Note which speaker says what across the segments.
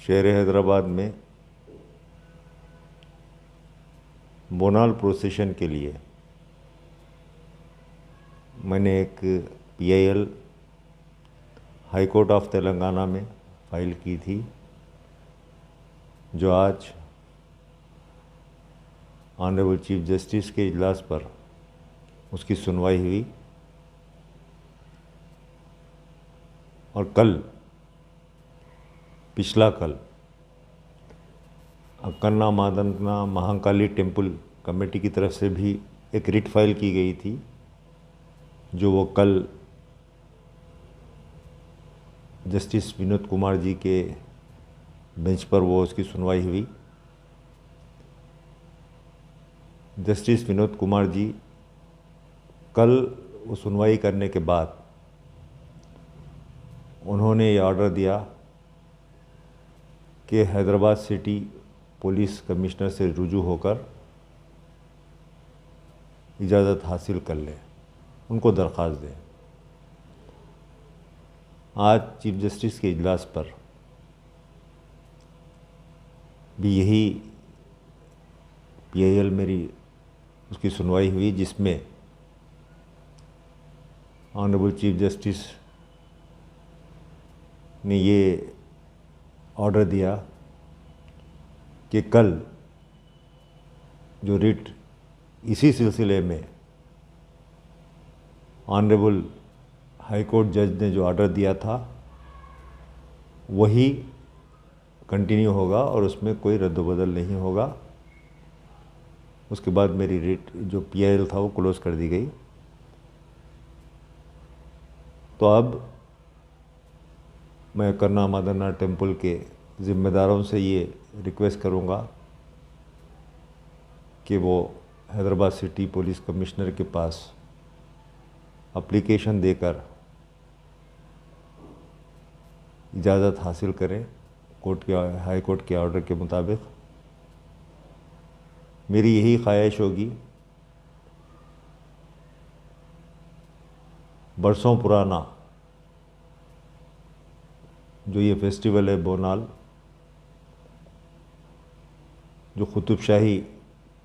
Speaker 1: शहर हैदराबाद में बोनाल प्रोसेशन के लिए मैंने एक PIL high court of Telangana में फाइल की थी, जो आज ऑनरेबल चीफ जस्टिस के इजलास पर उसकी सुनवाई हुई और पिछला कल अक्कन्ना मादन्ना महाकाली टेम्पल कमेटी की तरफ से भी एक रिट फाइल की गई थी, जो वो कल जस्टिस विनोद कुमार जी के बेंच पर उसकी सुनवाई हुई। जस्टिस विनोद कुमार जी कल वो सुनवाई करने के बाद उन्होंने ये ऑर्डर दिया कि हैदराबाद सिटी पुलिस कमिश्नर से रुजू होकर इजाज़त हासिल कर लें, उनको दरख्वास्त दें। आज चीफ जस्टिस के इजलास पर भी यही पीआईएल मेरी उसकी सुनवाई हुई, जिसमें ऑनरेबल चीफ जस्टिस ने ये ऑर्डर दिया कि कल जो रिट इसी सिलसिले में ऑनरेबल हाई कोर्ट जज ने जो ऑर्डर दिया था वही कंटिन्यू होगा और उसमें कोई रद्द-बदल नहीं होगा। उसके बाद मेरी रिट जो पीआईएल था वो क्लोज़ कर दी गई। तो अब मैं अक्कन्ना मादन्ना टेम्पल के ज़िम्मेदारों से ये रिक्वेस्ट करूँगा कि वो हैदराबाद सिटी पुलिस कमिश्नर के पास एप्लीकेशन देकर इजाज़त हासिल करें हाई कोर्ट के ऑर्डर के मुताबिक। मेरी यही ख्वाहिश होगी, बरसों पुराना जो ये फेस्टिवल है बोनाल, जो कुतुब शाही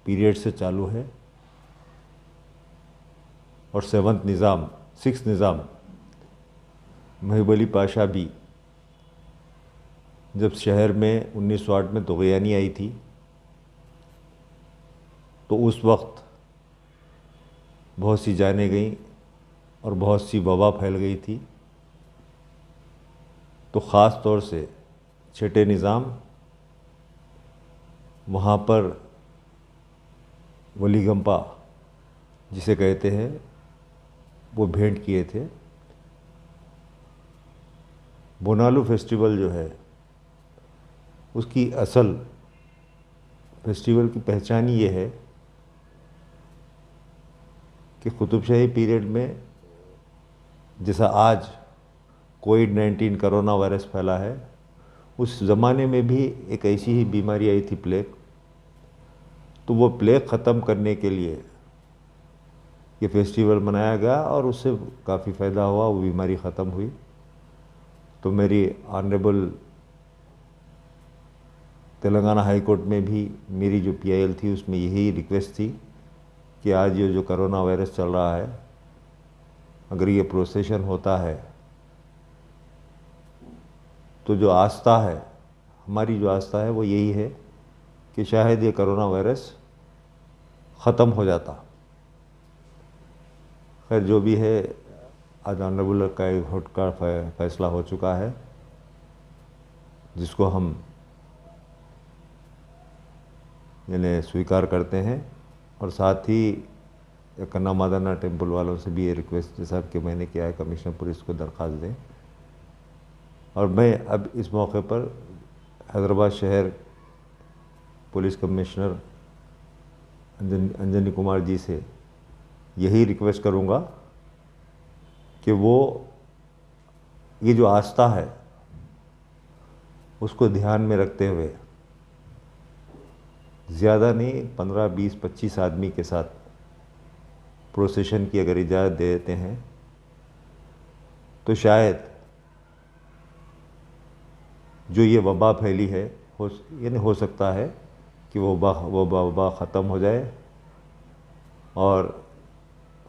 Speaker 1: पीरियड से चालू है और सिक्स निज़ाम महबूब अली पाशा भी जब शहर में 1908 में तुग़यानी आई थी तो उस वक्त बहुत सी जानें गईं और बहुत सी वबा फैल गई थी। तो ख़ास तौर से छठे निज़ाम वहाँ पर वली गंपा जिसे कहते हैं वो भेंट किए थे। बोनालू फेस्टिवल जो है उसकी असल फेस्टिवल की पहचान ये है कि कुतुबशाही पीरियड में जैसा आज कोविड-19 कोरोना वायरस फैला है, उस ज़माने में भी एक ऐसी ही बीमारी आई थी प्लेग। तो वो प्लेग ख़त्म करने के लिए ये फेस्टिवल मनाया गया और उससे काफ़ी फ़ायदा हुआ, वो बीमारी ख़त्म हुई। तो मेरी ऑनरेबल तेलंगाना हाई कोर्ट में भी मेरी जो पीआईएल थी उसमें यही रिक्वेस्ट थी कि आज ये जो कोरोना वायरस चल रहा है, अगर ये प्रोसेशन होता है तो जो आस्था है, हमारी जो आस्था है वो यही है कि शायद ये कोरोना वायरस ख़त्म हो जाता। खैर जो भी है, आज ऑनरेबल का एक कोर्ट का फैसला हो चुका है, जिसको हम इन्हें स्वीकार करते हैं। और साथ ही अक्कन्ना मादन्ना टेम्पल वालों से भी ये रिक्वेस्ट जैसा कि मैंने किया है, कमिश्नर पुलिस को दरख्वास्त दें। और मैं अब इस मौके पर हैदराबाद शहर पुलिस कमिश्नर अंजनी कुमार जी से यही रिक्वेस्ट करूँगा कि वो ये जो आस्था है उसको ध्यान में रखते हुए ज़्यादा नहीं 15, 20, 25 आदमी के साथ प्रोसेशन की अगर इजाज़त दे देते हैं तो शायद जो ये वबा फैली है यानी हो सकता है कि वो वबा ख़त्म हो जाए और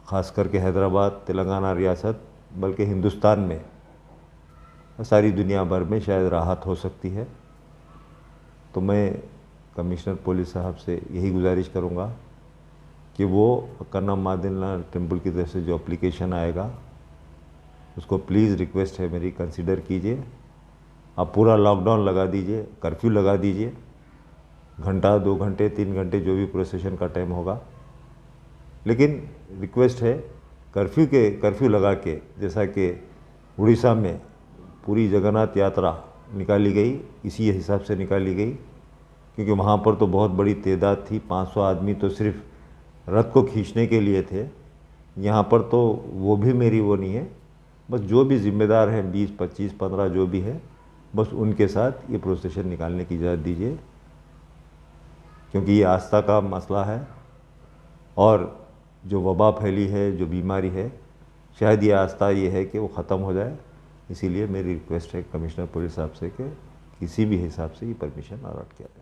Speaker 1: ख़ास करके हैदराबाद, तेलंगाना रियासत, बल्कि हिंदुस्तान में, सारी दुनिया भर में शायद राहत हो सकती है। तो मैं कमिश्नर पुलिस साहब से यही गुजारिश करूँगा कि वो कन्नम मादिन्ना टेम्पल की तरफ से जो एप्लीकेशन आएगा उसको प्लीज़ रिक्वेस्ट है मेरी, कंसिडर कीजिए। आप पूरा लॉकडाउन लगा दीजिए, कर्फ्यू लगा दीजिए, घंटा, 2 घंटे, 3 घंटे, जो भी प्रोसेशन का टाइम होगा। लेकिन रिक्वेस्ट है, कर्फ्यू लगा के, जैसा कि उड़ीसा में पूरी जगन्नाथ यात्रा निकाली गई, इसी हिसाब से निकाली गई, क्योंकि वहाँ पर तो बहुत बड़ी तादाद थी, 500 आदमी तो सिर्फ रथ को खींचने के लिए थे। यहाँ पर तो वो भी मेरी वो नहीं है, बस जो भी जिम्मेदार हैं 20, 25, 15 जो भी है, बस उनके साथ ये प्रोसेशन निकालने की इजाज़त दीजिए, क्योंकि ये आस्था का मसला है और जो वबा फैली है, जो बीमारी है, शायद ये आस्था ये है कि वो ख़त्म हो जाए। इसीलिए मेरी रिक्वेस्ट है कमिश्नर पुलिस साहब से कि किसी भी हिसाब से ये परमिशन अलॉट किया जाए।